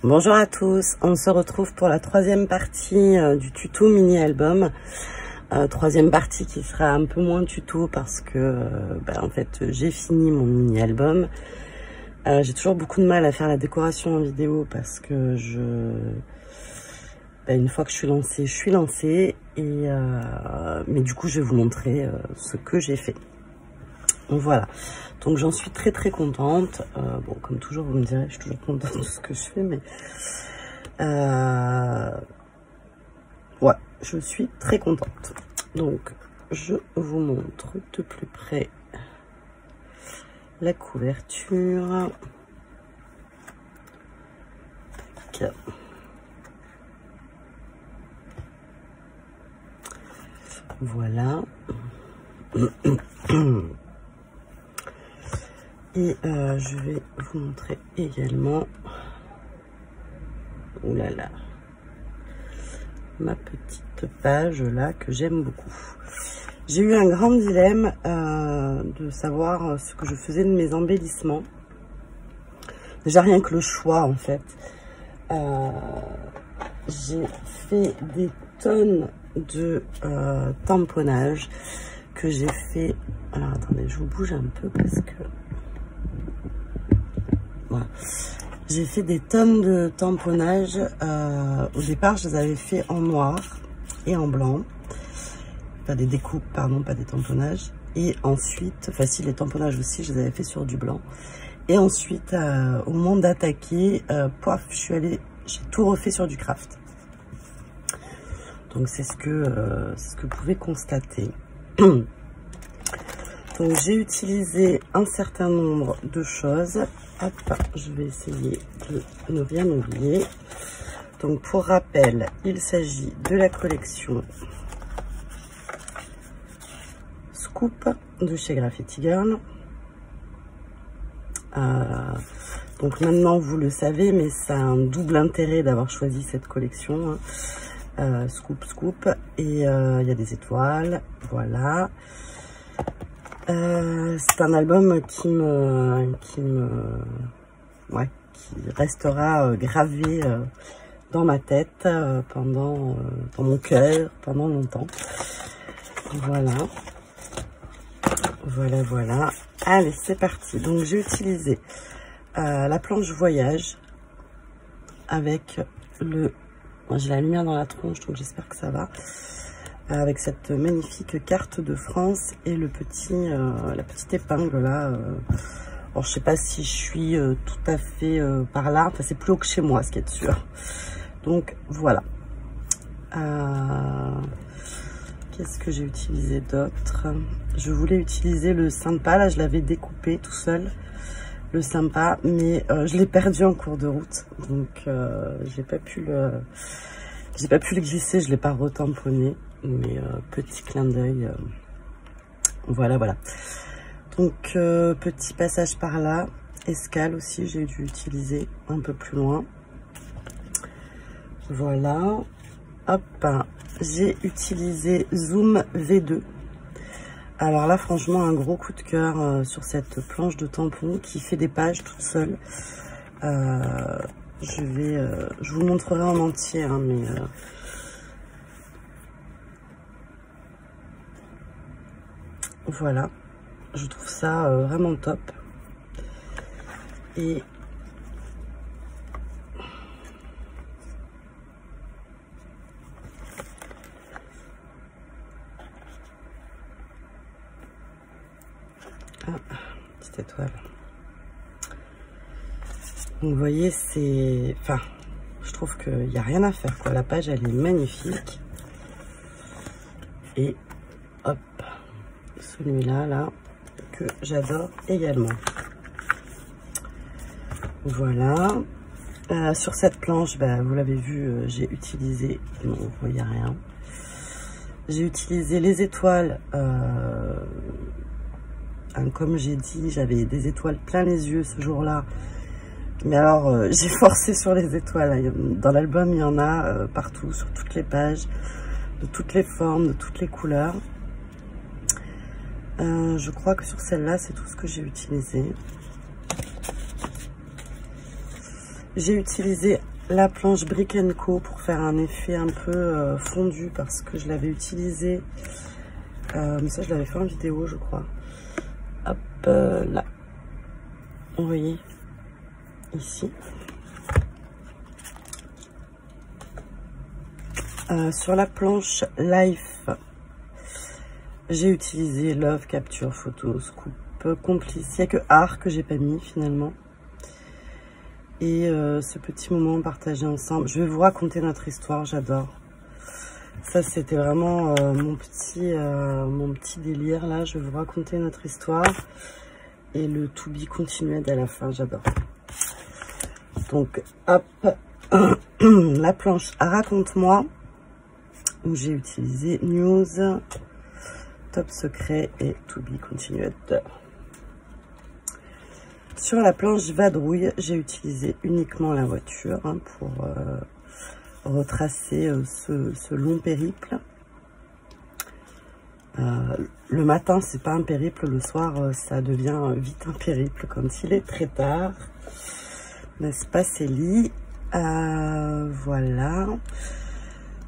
Bonjour à tous, on se retrouve pour la troisième partie du tuto mini-album. Troisième partie qui sera un peu moins tuto parce que en fait j'ai fini mon mini-album. J'ai toujours beaucoup de mal à faire la décoration en vidéo parce que une fois que je suis lancée mais du coup je vais vous montrer ce que j'ai fait. Donc voilà, donc j'en suis très contente. Bon, comme toujours vous me direz, je suis toujours contente de ce que je fais, mais ouais, je suis très contente. Donc je vous montre de plus près la couverture. Tac. Voilà. Et je vais vous montrer également, oh là là, ma petite page là que j'aime beaucoup. J'ai eu un grand dilemme de savoir ce que je faisais de mes embellissements. Déjà rien que le choix en fait. J'ai fait des tonnes de tamponnage que j'ai fait. Alors attendez, je vous bouge un peu parce que voilà. J'ai fait des tonnes de tamponnage. Au départ, je les avais fait en noir et en blanc. Pas des découpes, pardon, pas des tamponnages. Et ensuite, enfin si, les tamponnages aussi, je les avais fait sur du blanc. Et ensuite, au moment d'attaquer, poif, j'ai tout refait sur du craft. Donc c'est ce que vous pouvez constater. Donc j'ai utilisé un certain nombre de choses. Hop, je vais essayer de ne rien oublier. Donc pour rappel, il s'agit de la collection Scoop de chez Graffiti Girl. Donc maintenant vous le savez, mais ça a un double intérêt d'avoir choisi cette collection. Hein. Scoop. Et il y a des étoiles, voilà. C'est un album qui restera gravé dans ma tête, dans mon cœur, pendant longtemps. Voilà. Allez, c'est parti. Donc j'ai utilisé la planche voyage avec j'ai la lumière dans la tronche, donc j'espère que ça va. Avec cette magnifique carte de France et la petite épingle là. Alors je sais pas si je suis tout à fait par là. Enfin c'est plus haut que chez moi, ce qui est sûr. Donc voilà. Qu'est-ce que j'ai utilisé d'autre? Je voulais utiliser le sympa. Là je l'avais découpé tout seul, le sympa, mais je l'ai perdu en cours de route. Donc j'ai pas pu le glisser. Je l'ai pas retamponné. Mais petit clin d'œil, voilà. Donc petit passage par là, escale aussi j'ai dû utiliser un peu plus loin. Voilà, hop, j'ai utilisé Zoom V2. Alors là franchement un gros coup de cœur sur cette planche de tampon qui fait des pages toute seule. Je vous montrerai en entier, hein, mais voilà, je trouve ça vraiment top. Et petite étoile. Donc vous voyez, je trouve qu'il n'y a rien à faire, quoi. La page elle est magnifique. Et hop, celui-là que j'adore également. Voilà. Sur cette planche, vous l'avez vu, j'ai utilisé, non vous voyez rien, j'ai utilisé les étoiles. Comme j'ai dit, j'avais des étoiles plein les yeux ce jour-là, mais alors j'ai forcé sur les étoiles. Dans l'album il y en a partout, sur toutes les pages, de toutes les formes, de toutes les couleurs. Je crois que sur celle-là, c'est tout ce que j'ai utilisé. J'ai utilisé la planche Brick & Co pour faire un effet un peu fondu parce que je l'avais utilisé. Mais ça, je l'avais fait en vidéo, je crois. Hop, là. Vous voyez, ici. Sur la planche Life, j'ai utilisé Love, Capture, Photo, Scoop, Complice. Il n'y a que Art que j'ai pas mis finalement. Et ce petit moment partagé ensemble. Je vais vous raconter notre histoire, j'adore. Ça, c'était vraiment mon petit délire là. Je vais vous raconter notre histoire. Et le to be continued à la fin, j'adore. Donc, hop, la planche Raconte-moi, où j'ai utilisé News, Top Secret et to be continued. Sur la planche Vadrouille, j'ai utilisé uniquement la voiture hein, pour retracer ce long périple. Le matin, c'est pas un périple, le soir, ça devient vite un périple quand il est très tard. N'est-ce pas, Célie? Voilà.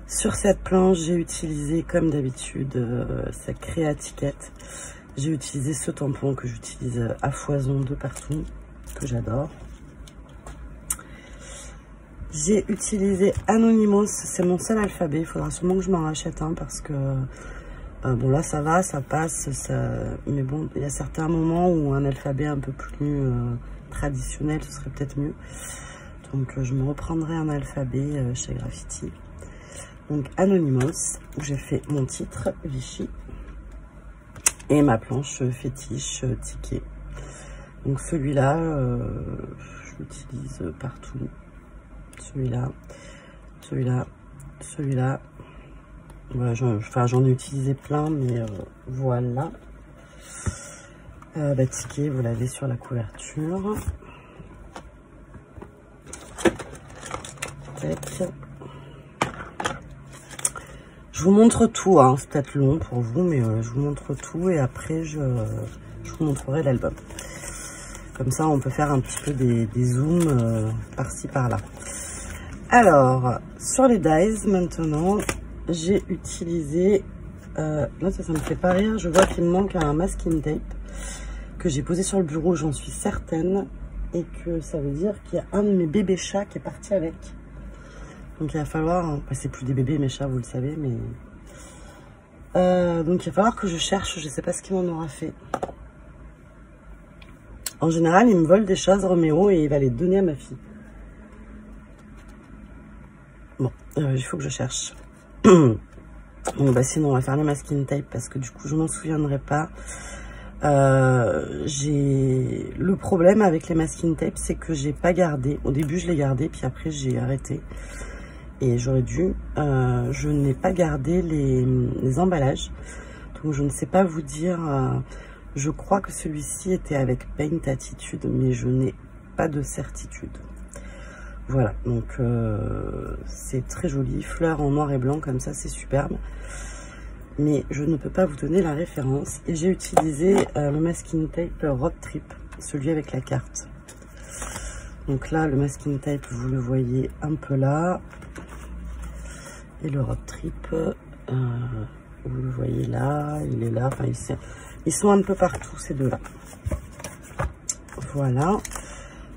Sur cette planche, j'ai utilisé, comme d'habitude, cette créatiquette. J'ai utilisé ce tampon que j'utilise à foison de partout, que j'adore. J'ai utilisé Anonymous, c'est mon seul alphabet. Il faudra sûrement que je m'en rachète un parce que... bon là ça va, ça passe, mais bon, il y a certains moments où un alphabet un peu plus traditionnel, ce serait peut-être mieux. Donc je me reprendrai un alphabet chez Graffiti. Donc Anonymous, où j'ai fait mon titre, Vichy. Et ma planche fétiche, Ticket. Donc celui-là, je l'utilise partout. Celui-là, celui-là, celui-là. Voilà, j'en ai utilisé plein, mais voilà. Ticket, vous l'avez sur la couverture. Tac. Je vous montre tout, hein. C'est peut-être long pour vous, mais je vous montre tout et après je vous montrerai l'album. Comme ça, on peut faire un petit peu des zooms par-ci par-là. Alors, sur les dies maintenant, j'ai utilisé... là, ça me fait pas rire. Je vois qu'il me manque un masking tape que j'ai posé sur le bureau, j'en suis certaine. Et que ça veut dire qu'il y a un de mes bébés chats qui est parti avec. Donc, il va falloir... c'est plus des bébés, mes chats, vous le savez, mais... donc, il va falloir que je cherche. Je sais pas ce qu'il m'en aura fait. En général, il me vole des choses, Roméo, et il va les donner à ma fille. Bon, il faut que je cherche. Bon, sinon, on va faire les masking tape parce que du coup, je m'en souviendrai pas. Le problème avec les masking tape, c'est que j'ai pas gardé. Au début, je l'ai gardé, puis après, j'ai arrêté. Et j'aurais dû. Je n'ai pas gardé les emballages. Donc, je ne sais pas vous dire. Je crois que celui-ci était avec Paint Attitude, mais je n'ai pas de certitude. Voilà, donc c'est très joli. Fleurs en noir et blanc, comme ça, c'est superbe. Mais je ne peux pas vous donner la référence. Et j'ai utilisé le masking tape Road Trip, celui avec la carte. Donc là, le masking tape, vous le voyez un peu là. Et le Road Trip, vous le voyez là, il est là. Enfin, ils sont un peu partout, ces deux-là. Voilà.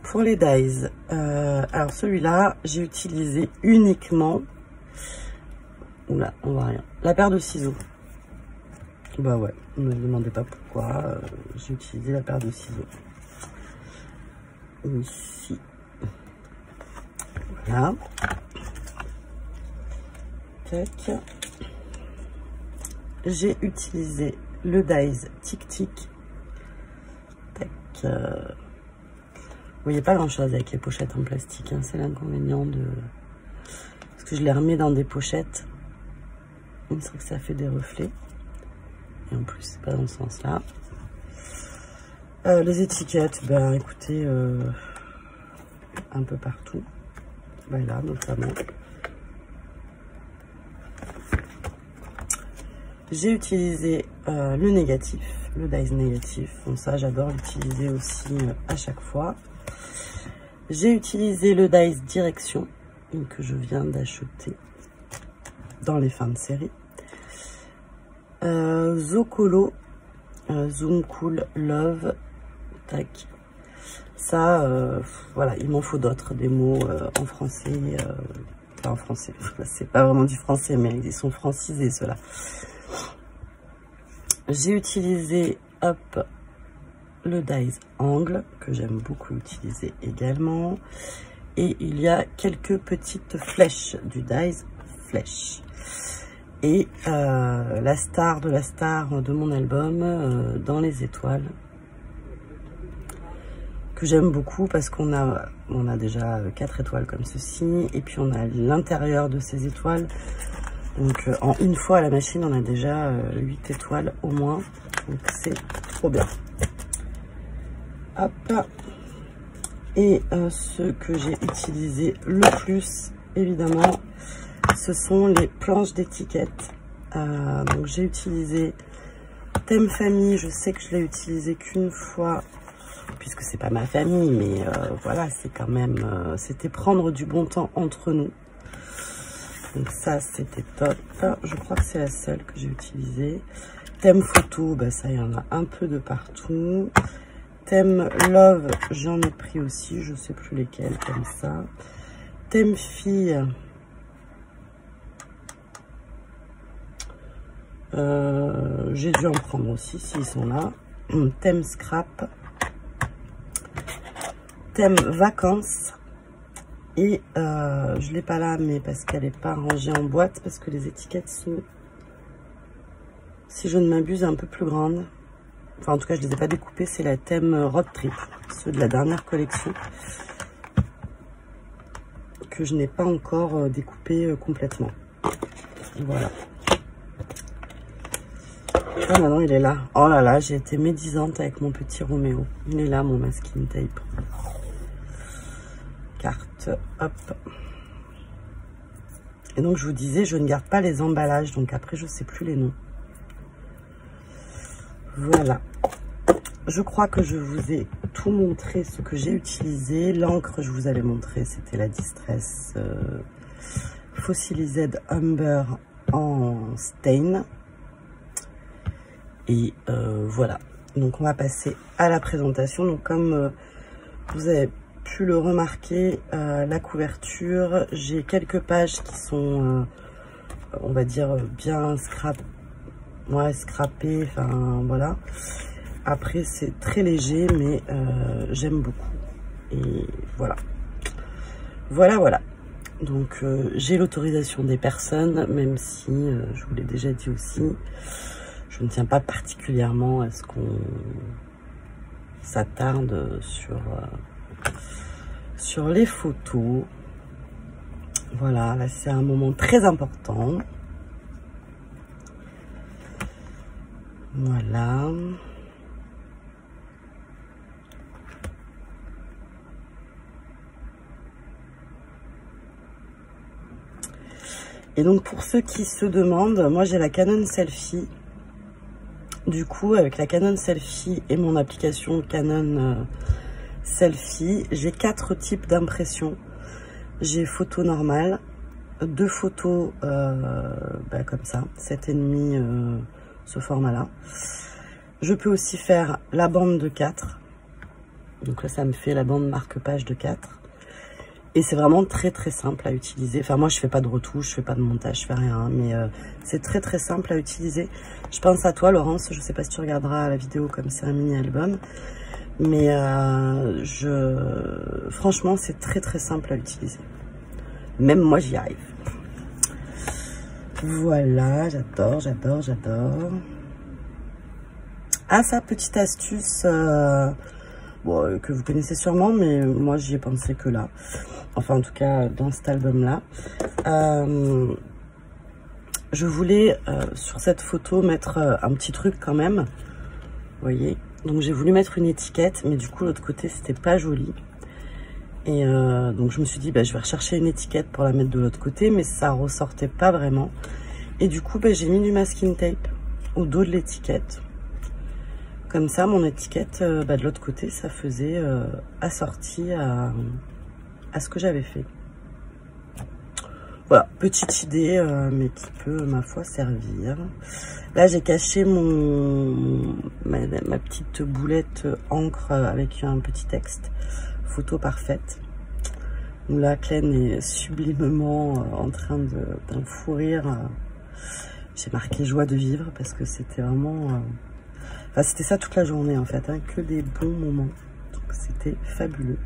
Pour les dies, alors celui-là, j'ai utilisé uniquement... Oula, on voit rien. La paire de ciseaux. Bah ouais, ne me demandez pas pourquoi. J'ai utilisé la paire de ciseaux. Ici. Voilà. Tac. J'ai utilisé le dies Tic Tic. Tac. Vous voyez pas grand chose avec les pochettes en plastique. Hein. C'est l'inconvénient de... Parce que je les remets dans des pochettes. On sait que ça fait des reflets. Et en plus, c'est pas dans ce sens-là. Les étiquettes, ben écoutez, un peu partout. Ben là, notamment. J'ai utilisé le négatif, le dies négatif. Bon, ça, j'adore l'utiliser aussi à chaque fois. J'ai utilisé le Dies Direction que je viens d'acheter dans les fins de série. Zocolo, Zoom Cool Love, tac. Ça, voilà, il m'en faut d'autres, des mots en français, pas en français, c'est pas vraiment du français, mais ils sont francisés ceux-là. J'ai utilisé, hop, le Dies Angle, que j'aime beaucoup utiliser également. Et il y a quelques petites flèches du Dies Flèche. Et la star de mon album, Dans les étoiles, que j'aime beaucoup parce qu'on a déjà 4 étoiles comme ceci. Et puis on a l'intérieur de ces étoiles. Donc en une fois à la machine, on a déjà 8 étoiles au moins. Donc c'est trop bien. Hop. Et ce que j'ai utilisé le plus, évidemment, ce sont les planches d'étiquette. Donc j'ai utilisé Thème Famille. Je sais que je l'ai utilisé qu'une fois, puisque c'est pas ma famille, mais voilà, c'est quand même, c'était prendre du bon temps entre nous. Donc ça, c'était top. Je crois que c'est la seule que j'ai utilisée. Thème Photo, bah ça, il y en a un peu de partout. Thème Love, j'en ai pris aussi, je sais plus lesquels, comme ça. Thème Fille, j'ai dû en prendre aussi, s'ils sont là. Thème Scrap. Thème Vacances. Et je l'ai pas là, mais parce qu'elle n'est pas rangée en boîte, parce que les étiquettes sont, si je ne m'abuse, un peu plus grandes. Enfin, en tout cas, je ne les ai pas découpés. C'est la thème Road Trip, ceux de la dernière collection, que je n'ai pas encore découpé complètement. Voilà. Ah, maintenant, il est là. Oh là là, j'ai été médisante avec mon petit Roméo. Il est là, mon masking tape. Carte, hop. Et donc, je vous disais, je ne garde pas les emballages. Donc, après, je ne sais plus les noms. Voilà, je crois que je vous ai tout montré ce que j'ai utilisé. L'encre, je vous avais montré, c'était la Distress Fossilised Umber en stain. Et voilà, donc on va passer à la présentation. Donc comme vous avez pu le remarquer, la couverture, j'ai quelques pages qui sont, on va dire, bien scrappé, enfin voilà. Après c'est très léger, mais j'aime beaucoup. Et voilà. Voilà. Donc j'ai l'autorisation des personnes, même si je vous l'ai déjà dit aussi, je ne tiens pas particulièrement à ce qu'on s'attarde sur les photos. Voilà, là c'est un moment très important. Voilà. Et donc pour ceux qui se demandent, moi j'ai la Canon Selfie. Du coup, avec la Canon Selfie et mon application Canon Selfie, j'ai 4 types d'impression. J'ai photo normale, 2 photos comme ça, 7,5 ce format-là. Je peux aussi faire la bande de 4. Donc là, ça me fait la bande marque-page de 4. Et c'est vraiment très simple à utiliser. Enfin, moi, je fais pas de retouche, je fais pas de montage, je fais rien. Mais c'est très simple à utiliser. Je pense à toi, Laurence. Je sais pas si tu regarderas la vidéo comme c'est un mini-album. Mais franchement, c'est très simple à utiliser. Même moi, j'y arrive. Voilà, j'adore. Ah, ça, petite astuce bon, que vous connaissez sûrement, mais moi, j'y ai pensé que là. Enfin, en tout cas, dans cet album-là. Je voulais, sur cette photo, mettre un petit truc quand même. Vous voyez? Donc, j'ai voulu mettre une étiquette, mais du coup, l'autre côté, c'était pas joli. Et donc, je me suis dit, bah, je vais rechercher une étiquette pour la mettre de l'autre côté, mais ça ressortait pas vraiment. Et du coup, bah, j'ai mis du masking tape au dos de l'étiquette. Comme ça, mon étiquette, de l'autre côté, ça faisait assorti à ce que j'avais fait. Voilà, petite idée, mais qui peut, ma foi, servir. Là, j'ai caché ma petite boulette encre avec un petit texte. Photo parfaite. Où là, Clène est sublimement en train d'un fou rire. J'ai marqué joie de vivre parce que c'était vraiment... Enfin, c'était ça toute la journée, en fait. Hein, que des bons moments. Donc, c'était fabuleux.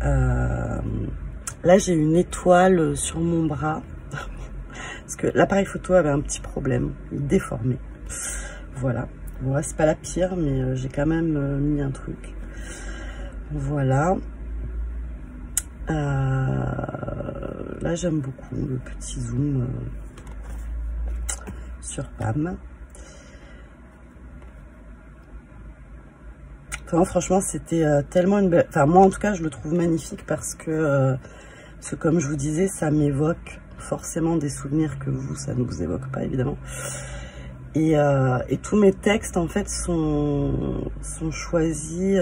Là, j'ai une étoile sur mon bras. Parce que l'appareil photo avait un petit problème. Il déformait. Voilà. Bon, là, c'est pas la pire, mais j'ai quand même mis un truc. Voilà. Là, j'aime beaucoup le petit zoom sur Pam. Enfin, franchement, c'était tellement une belle... Enfin, moi, en tout cas, je le trouve magnifique parce que comme je vous disais, ça m'évoque forcément des souvenirs que vous, ça ne vous évoque pas, évidemment. Et tous mes textes, en fait, sont choisis...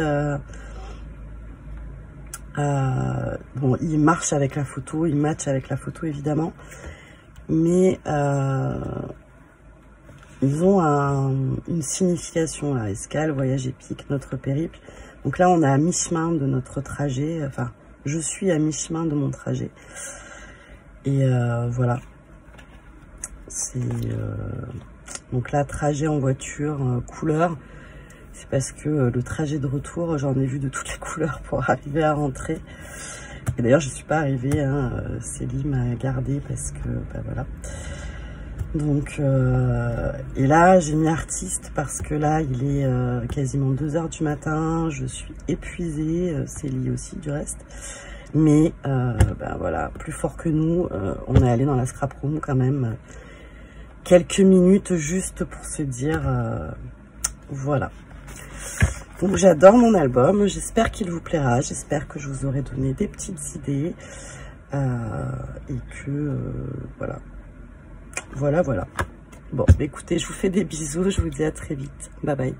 bon, ils marchent avec la photo, ils matchent avec la photo, évidemment. Mais ils ont une signification, là. Escale, voyage épique, notre périple. Donc là, on est à mi-chemin de notre trajet. Enfin, je suis à mi-chemin de mon trajet. Et voilà. C'est... donc là, trajet en voiture, couleur. C'est parce que le trajet de retour, j'en ai vu de toutes les couleurs pour arriver à rentrer. Et d'ailleurs, je ne suis pas arrivée. Hein, Célie m'a gardée parce que... Ben voilà. Donc, et là, j'ai mis artiste parce que là, il est quasiment 2 h du matin. Je suis épuisée. Célie aussi, du reste. Mais, ben voilà, plus fort que nous. On est allé dans la scrap room quand même. Quelques minutes juste pour se dire... voilà. Donc j'adore mon album, j'espère qu'il vous plaira, j'espère que je vous aurai donné des petites idées et que voilà. Bon, écoutez, je vous fais des bisous, je vous dis à très vite, bye bye.